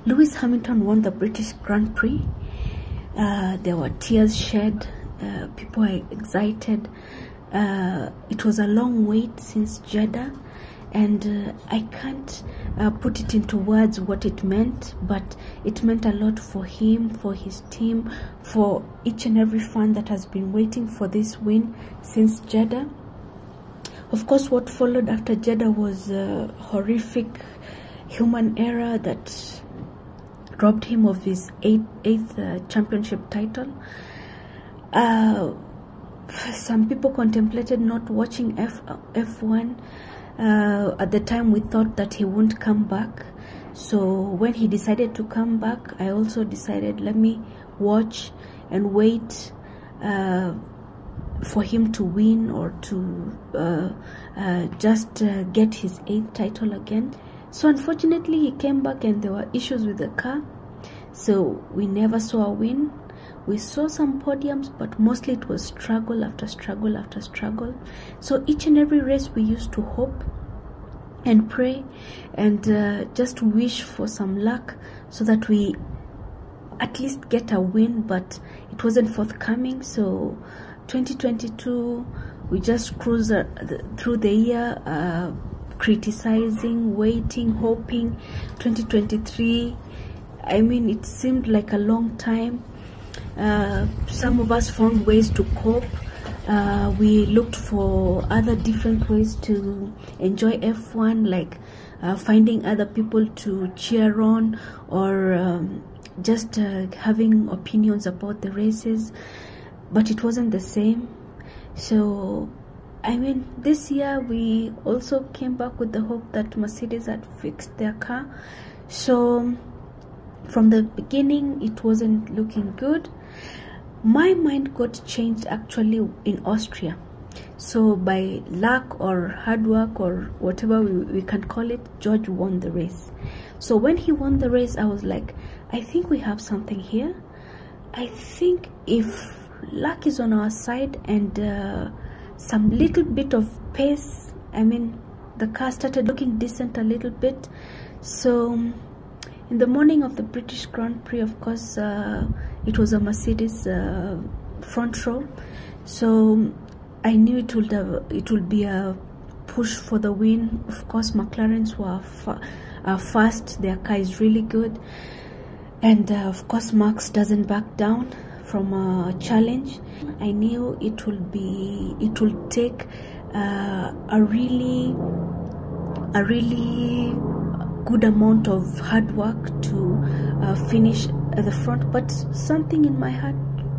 Lewis Hamilton won the British Grand Prix. There were tears shed. People were excited. It was a long wait since Jeddah, and I can't put it into words what it meant, but it meant a lot for him, for his team, for each and every fan that has been waiting for this win since Jeddah. Of course, what followed after Jeddah was a horrific human error that robbed him of his eighth championship title. Some people contemplated not watching F1. At the time, we thought that he wouldn't come back. So when he decided to come back, I also decided, let me watch and wait for him to win, or to just get his 8th title again. So unfortunately, he came back and there were issues with the car. So we never saw a win. We saw some podiums, but mostly it was struggle after struggle after struggle. So each and every race we used to hope and pray and just wish for some luck so that we at least get a win, but it wasn't forthcoming. So 2022, we just cruised through the year, criticizing, waiting, hoping. 2023, I mean, it seemed like a long time. Some of us found ways to cope. We looked for other different ways to enjoy F1, like finding other people to cheer on, or just having opinions about the races, but it wasn't the same. So I mean, this year we also came back with the hope that Mercedes had fixed their car. So from the beginning, it wasn't looking good. My mind got changed actually in Austria. So by luck or hard work or whatever we can call it, George won the race. So when he won the race, I was like, I think we have something here. I think if luck is on our side and some little bit of pace, I mean, the car started looking decent a little bit. So in the morning of the British Grand Prix, of course, it was a Mercedes front row. So I knew it would be a push for the win. Of course, McLarens were fast. Their car is really good. And of course, Max doesn't back down from a challenge. I knew it will take a really good amount of hard work to finish at the front, but something in my heart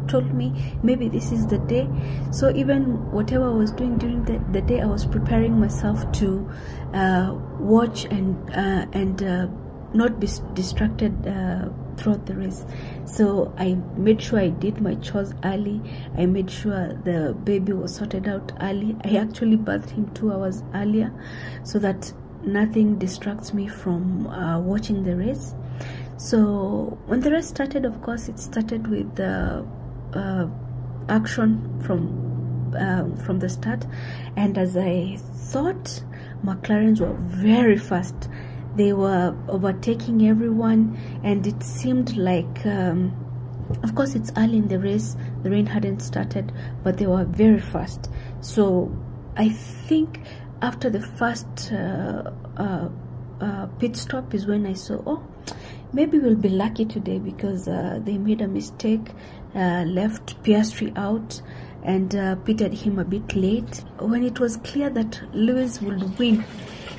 told me maybe this is the day. So even whatever I was doing during the day, I was preparing myself to watch and not be distracted throughout the race. So I made sure I did my chores early. I made sure the baby was sorted out early. I actually bathed him 2 hours earlier so that nothing distracts me from watching the race. So when the race started, of course, it started with action from the start, and as I thought, McLarens were very fast. They were overtaking everyone, and it seemed like, of course, it's early in the race, the rain hadn't started, but they were very fast. So I think after the first pit stop is when I saw, oh, maybe we'll be lucky today, because they made a mistake, left Piastri out and pitted him a bit late. When it was clear that Lewis would win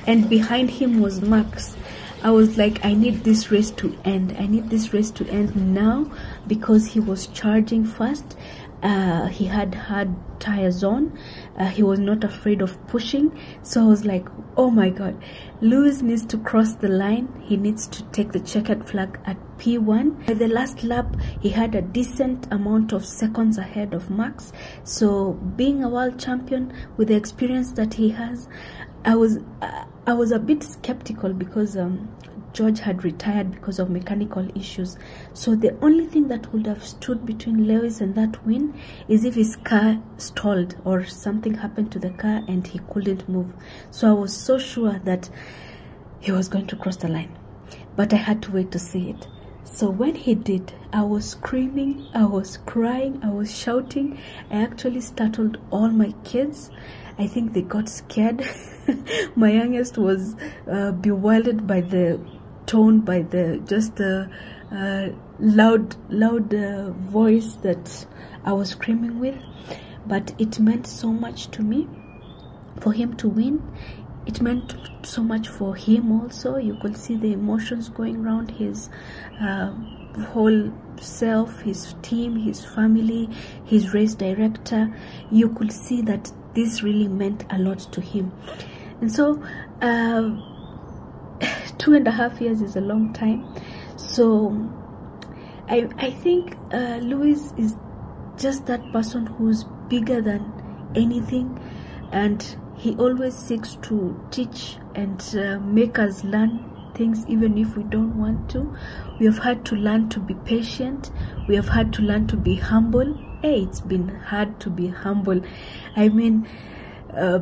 and behind him was Max, I was like, I need this race to end. I need this race to end now, because he was charging fast. He had tires on. He was not afraid of pushing. So I was like, oh my god, Lewis needs to cross the line. He needs to take the checkered flag at P1. At the last lap, he had a decent amount of seconds ahead of Max. So being a world champion with the experience that he has, I was a bit skeptical, because George had retired because of mechanical issues. So the only thing that would have stood between Lewis and that win is if his car stalled or something happened to the car and he couldn't move. So I was so sure that he was going to cross the line. but I had to wait to see it. So when he did, I was screaming, I was crying, I was shouting. I actually startled all my kids. I think they got scared. My youngest was bewildered by the tone, by the loud voice that I was screaming with. But it meant so much to me for him to win. It meant so much for him also. You could see the emotions going around his whole self, his team, his family, his race director. You could see that this really meant a lot to him. And so 2.5 years is a long time. So I think Lewis is just that person who's bigger than anything, and he always seeks to teach and make us learn things even if we don't want to. We have had to learn to be patient. We have had to learn to be humble. Hey, it's been hard to be humble. I mean,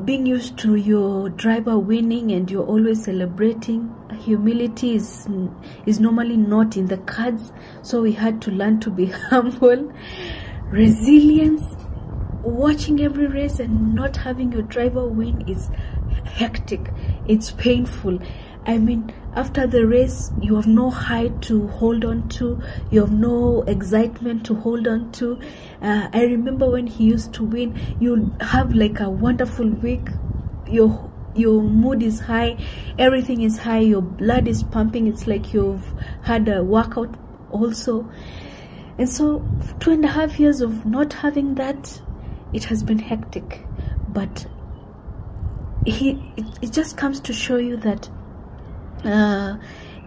being used to your driver winning and you're always celebrating, humility is normally not in the cards. So we had to learn to be humble. Resilience. Watching every race and not having your driver win is hectic. It's painful. I mean, after the race, you have no height to hold on to. You have no excitement to hold on to. I remember when he used to win, you'll have like a wonderful week. Your mood is high. Everything is high. Your blood is pumping. It's like you've had a workout also. And so 2.5 years of not having that, it has been hectic. But it just comes to show you that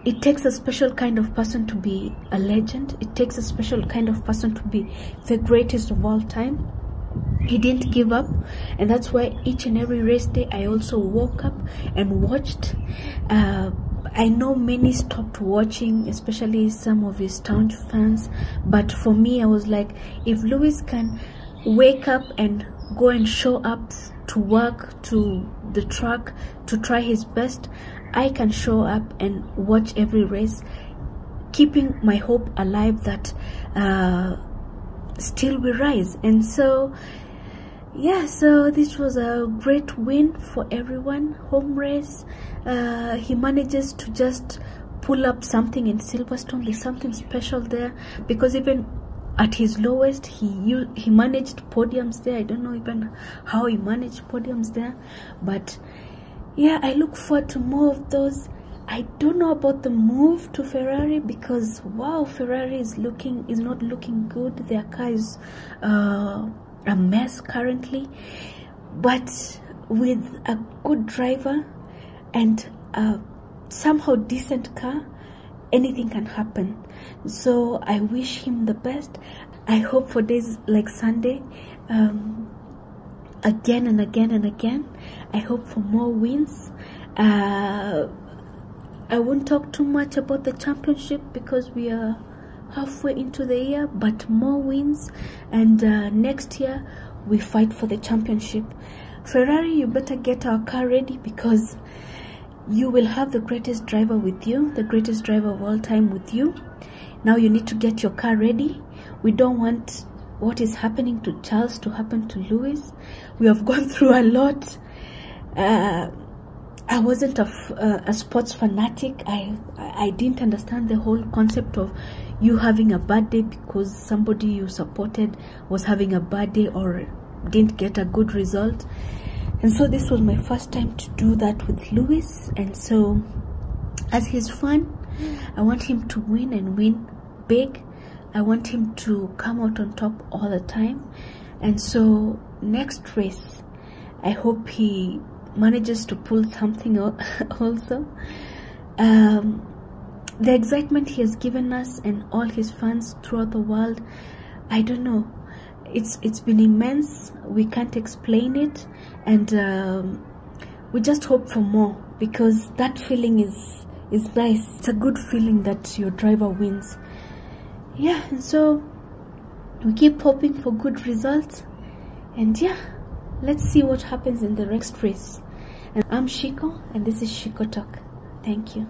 it takes a special kind of person to be a legend. It takes a special kind of person to be the greatest of all time. He didn't give up, and that's why each and every race day I also woke up and watched. I know many stopped watching, especially some of his staunch fans, but for me, I was like, if Lewis can wake up and go and show up to work, to the track, to try his best, I can show up and watch every race, keeping my hope alive that still we rise. And so yeah, so this was a great win for everyone. Home race, he manages to just pull up something in Silverstone. There's something special there, because even at his lowest, he managed podiums there. I don't know even how he managed podiums there, but yeah, I look forward to more of those. I don't know about the move to Ferrari, because wow, Ferrari is not looking good. Their car is a mess currently, but with a good driver and a somehow decent car, anything can happen. So I wish him the best. I hope for days like Sunday, again and again and again. I hope for more wins. I won't talk too much about the championship because we are halfway into the year, but more wins, and next year we fight for the championship. Ferrari, you better get our car ready, because you will have the greatest driver with you, the greatest driver of all time with you. Now you need to get your car ready. We don't want what is happening to Charles to happen to Lewis. We have gone through a lot. I wasn't a sports fanatic. I didn't understand the whole concept of you having a bad day because somebody you supported was having a bad day or didn't get a good result. And so this was my first time to do that with Lewis. And so as his fan, I want him to win and win big. I want him to come out on top all the time. And so next race, I hope he manages to pull something also. The excitement he has given us and all his fans throughout the world, I don't know, it's been immense. We can't explain it, and we just hope for more, because that feeling is nice. It's a good feeling that your driver wins. Yeah, and so we keep hoping for good results, and yeah, let's see what happens in the next race. And I'm Shiko, and this is Shiko Talk. Thank you.